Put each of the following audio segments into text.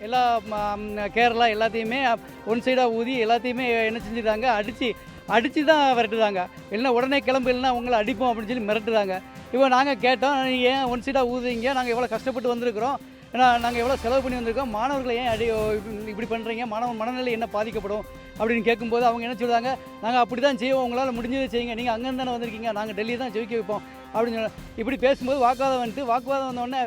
எல்லா கேரளா எல்லாத்தையுமே ஒன் சைடாக ஊதி எல்லாத்தையுமே என்ன செஞ்சுட்டாங்க, அடித்து தான் விரட்டுதாங்க. இல்லைன்னா உடனே கிளம்பு, இல்லைன்னா அவங்கள அடிப்போம் அப்படின்னு சொல்லி மிரட்டுதாங்க. இப்போ நாங்கள் கேட்டோம், நீங்கள் ஏன் ஒன் சைடாக ஊதுறீங்க, நாங்கள் எவ்வளோ கஷ்டப்பட்டு வந்திருக்கிறோம், ஏன்னா நாங்கள் எவ்வளோ செலவு பண்ணி வந்திருக்கோம், மாணவர்களை ஏன் இப்படி பண்ணுறீங்க, மாணவன் மனநிலை என்ன பாதிக்கப்படும் அப்படின்னு கேட்கும்போது அவங்க என்ன சொல்லுவாங்க, நாங்கள் அப்படி தான் செய்வோம், உங்களால் முடிஞ்சதை செய்யுங்க, நீங்கள் அங்கேருந்து தானே வந்திருக்கீங்க, நாங்கள் டெல்லி தான் ஜெயிக்க வைப்போம் அப்படின்னு இப்படி பேசும்போது வாக்குவாதம் வந்தோடனே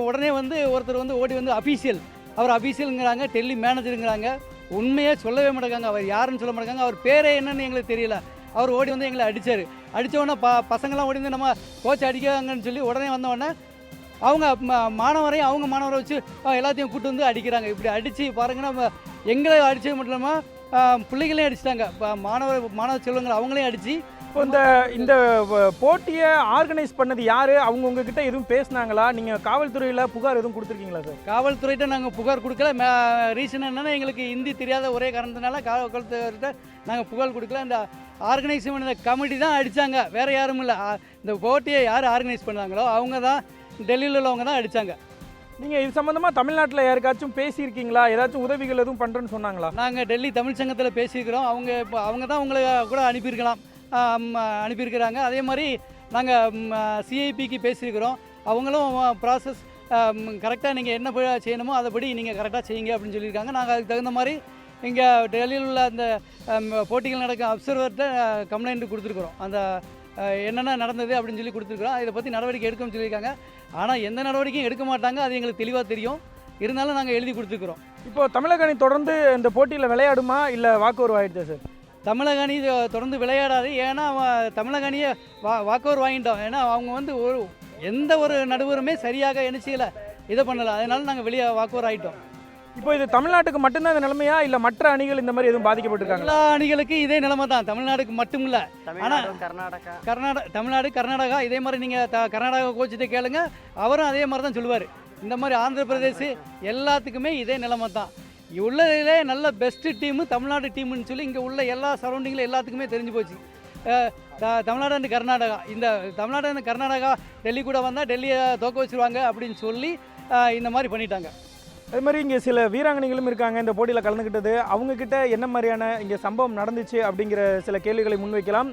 உடனே ஒருத்தர் ஓடி அஃபீஷியல், அவர் அஃபீஷியலுங்கிறாங்க, டெல்லி மேனேஜருங்கிறாங்க. உண்மையே சொல்லவே மாட்டேங்காங்க, அவர் யாருன்னு சொல்ல மாட்டேங்காங்க, அவர் பேரே என்னன்னு எங்களுக்கு தெரியல. அவர் ஓடி எங்களை அடித்தார். அடித்தோடனே பசங்களாம் ஓடி நம்ம கோச் அடிக்காங்கன்னு சொல்லி உடனே வந்தோடனே அவங்க அவங்க மாணவரை வச்சு எல்லாத்தையும் கூட்டு அடிக்கிறாங்க. இப்படி அடித்து பாருங்கன்னா எங்களை அடித்தது மட்டும் இல்லாமல் பிள்ளைகளையும் அடிச்சிட்டாங்க. மாணவ செல்வங்கள் அவங்களையும் அடித்து. இப்போ இந்த போட்டியை ஆர்கனைஸ் பண்ணது யார்? அவங்க உங்ககிட்ட எதுவும் பேசினாங்களா? நீங்கள் காவல்துறையில் புகார் எதுவும் கொடுத்துருக்கீங்களா சார்? காவல்துறையிட்ட நாங்கள் புகார் கொடுக்கல. ரீசன் என்னென்னா எங்களுக்கு ஹிந்தி தெரியாத ஒரே காரணத்தினால காவல்துறையிட்ட நாங்கள் புகார் கொடுக்கல. இந்த ஆர்கனைஸ் பண்ண கமிட்டி தான் அடித்தாங்க, வேறு யாரும் இல்லை. இந்த போட்டியை யார் ஆர்கனைஸ் பண்ணாங்களோ அவங்க தான், டெல்லியில் உள்ளவங்க தான் அடித்தாங்க. நீங்கள் இது சம்மந்தமாக தமிழ்நாட்டில் யாருக்காச்சும் பேசியிருக்கீங்களா? ஏதாச்சும் உதவிகள் எதுவும் பண்ணுறேன்னு சொன்னாங்களா? நாங்கள் டெல்லி தமிழ் சங்கத்தில் பேசியிருக்கிறோம். அவங்க தான் உங்களை கூட அனுப்பியிருக்கிறாங்க. அதே மாதிரி நாங்கள் சிஐபிக்கு பேசியிருக்கிறோம். அவங்களும் ப்ராசஸ் கரெக்டாக நீங்கள் என்ன செய்யணுமோ அதைப்படி நீங்கள் கரெக்டாக செய்யுங்க அப்படின்னு சொல்லியிருக்காங்க. நாங்கள் அதுக்கு தகுந்த மாதிரி இங்கே டெல்லியில் உள்ள அந்த போட்டிகள் நடக்கும் அப்சர்வர்கிட்ட கம்ப்ளைண்ட் கொடுத்துருக்குறோம். அந்த என்னென்ன நடந்தது அப்படின்னு சொல்லி கொடுத்துருக்குறோம். இதை பற்றி நடவடிக்கை எடுக்கணும்னு சொல்லியிருக்காங்க. ஆனால் எந்த நடவடிக்கையும் எடுக்க மாட்டாங்க, அது எங்களுக்கு தெளிவாக தெரியும். இருந்தாலும் நாங்கள் எழுதி கொடுத்துருக்குறோம். இப்போது தமிழக அணி தொடர்ந்து இந்த போட்டியில் விளையாடுமா இல்லை வாக்கோவர் ஆகிடுச்சா சார்? தமிழக அணி தொடர்ந்து விளையாடாது. ஏன்னா தமிழக அணியை வாக்கோவர் வாங்கிட்டோம். ஏன்னா அவங்க எந்த ஒரு நடுவருமே சரியாக என்ன செய்யலை, இதை பண்ணலை. அதனால நாங்கள் வெளியே வாக்கோவர் ஆகிட்டோம். இப்போ இது தமிழ்நாட்டுக்கு மட்டும்தான் இந்த நிலைமையா இல்லை மற்ற அணிகள் இந்த மாதிரி எதுவும் பாதிக்கப்பட்டிருக்காங்க? எல்லா அணிகளுக்கு இதே நிலைமை தான், தமிழ்நாடுக்கு மட்டும் இல்லை. ஆனால் தமிழ்நாடு கர்நாடகா இதே மாதிரி நீங்கள் கர்நாடகா கோச்சிட்ட கேளுங்க, அவரும் அதே மாதிரி தான் சொல்லுவார். இந்த மாதிரி ஆந்திர பிரதேஷ் எல்லாத்துக்குமே இதே நிலைமை தான். உள்ளதிலே நல்ல பெஸ்ட்டு டீமு தமிழ்நாடு டீமுன்னு சொல்லி இங்கே உள்ள எல்லா சரௌண்டிங்கில் எல்லாத்துக்குமே தெரிஞ்சு போச்சு. தமிழ்நாடு அண்ட் கர்நாடகா, இந்த தமிழ்நாடு அண்ட் கர்நாடகா டெல்லி கூட வந்தால் டெல்லியை தோக்க வச்சுருவாங்க அப்படின்னு சொல்லி இந்த மாதிரி பண்ணிட்டாங்க. அது மாதிரி இங்கே சில வீராங்கனைகளும் இருக்காங்க இந்த போட்டியில் கலந்துக்கிட்டது. அவங்கக்கிட்ட என்ன மாதிரியான இங்கே சம்பவம் நடந்துச்சு அப்படிங்கிற சில கேள்விகளை முன்வைக்கலாம்.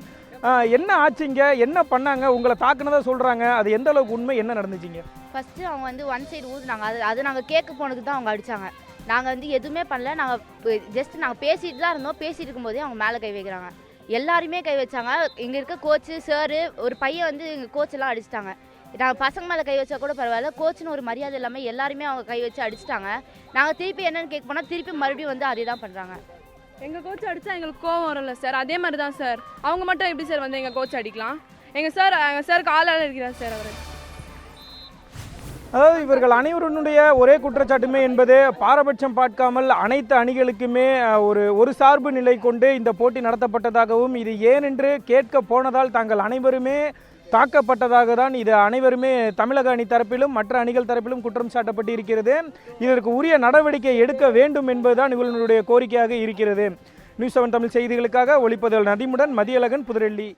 என்ன ஆச்சுங்க, என்ன பண்ணாங்க, உங்களை தாக்குனதாக சொல்கிறாங்க, அது எந்த அளவுக்கு உண்மை, என்ன நடந்துச்சிங்க? ஃபஸ்ட்டு அவங்க ஒன் சைடு ஊதுனாங்க. அது நாங்கள் கேட்க போனதுக்கு தான் அவங்க அடித்தாங்க. நாங்கள் எதுவுமே பண்ணல. நாங்கள் பேசிட்டு தான் இருந்தோம். பேசிட்டு இருக்கும்போதே அவங்க மேலே கை வைக்கிறாங்க. எல்லாருமே கை வச்சாங்க. இங்கே இருக்க கோச்சு சாரு ஒரு பையன் எங்கள் கோச்செல்லாம் அடிச்சிட்டாங்க. நாங்கள் பசங்க மேலே கை வச்சா கூட பரவாயில்ல, கோச்சுன்னு ஒரு மரியாதை இல்லாமல் எல்லாருமே அவங்க கை வச்சு அடிச்சிட்டாங்க. நாங்கள் திருப்பி என்னென்னு கேட்க போனால் திருப்பி மறுபடியும் அதே தான் பண்ணுறாங்க. எங்கள் கோச் அடித்தா எங்களுக்கு கோவம் வரும்ல சார், அதே மாதிரி தான் சார். அவங்க மட்டும் எப்படி சார் எங்கள் கோச் அடிக்கலாம்? எங்கள் சார் காலால் இருக்கிறார் சார் அவர். அதாவது இவர்கள் அனைவருடைய ஒரே குற்றச்சாட்டுமே என்பது பாரபட்சம் பார்க்காமல் அனைத்து அணிகளுக்குமே ஒரு சார்பு நிலை கொண்டு இந்த போட்டி நடத்தப்பட்டதாகவும், இது ஏனென்று கேட்க போனதால் தாங்கள் அனைவருமே தாக்கப்பட்டதாக தான் இது அனைவருமே தமிழக அணி தரப்பிலும் மற்ற அணிகள் தரப்பிலும் குற்றம் சாட்டப்பட்டு இருக்கிறது. இதற்கு உரிய நடவடிக்கை எடுக்க வேண்டும் என்பதுதான் இவர்களுடைய கோரிக்கையாக இருக்கிறது. நியூஸ் 7 தமிழ் செய்திகளுக்காக ஒளிப்பதில் நதிமுடன் மதியழகன், புதுடெல்லி.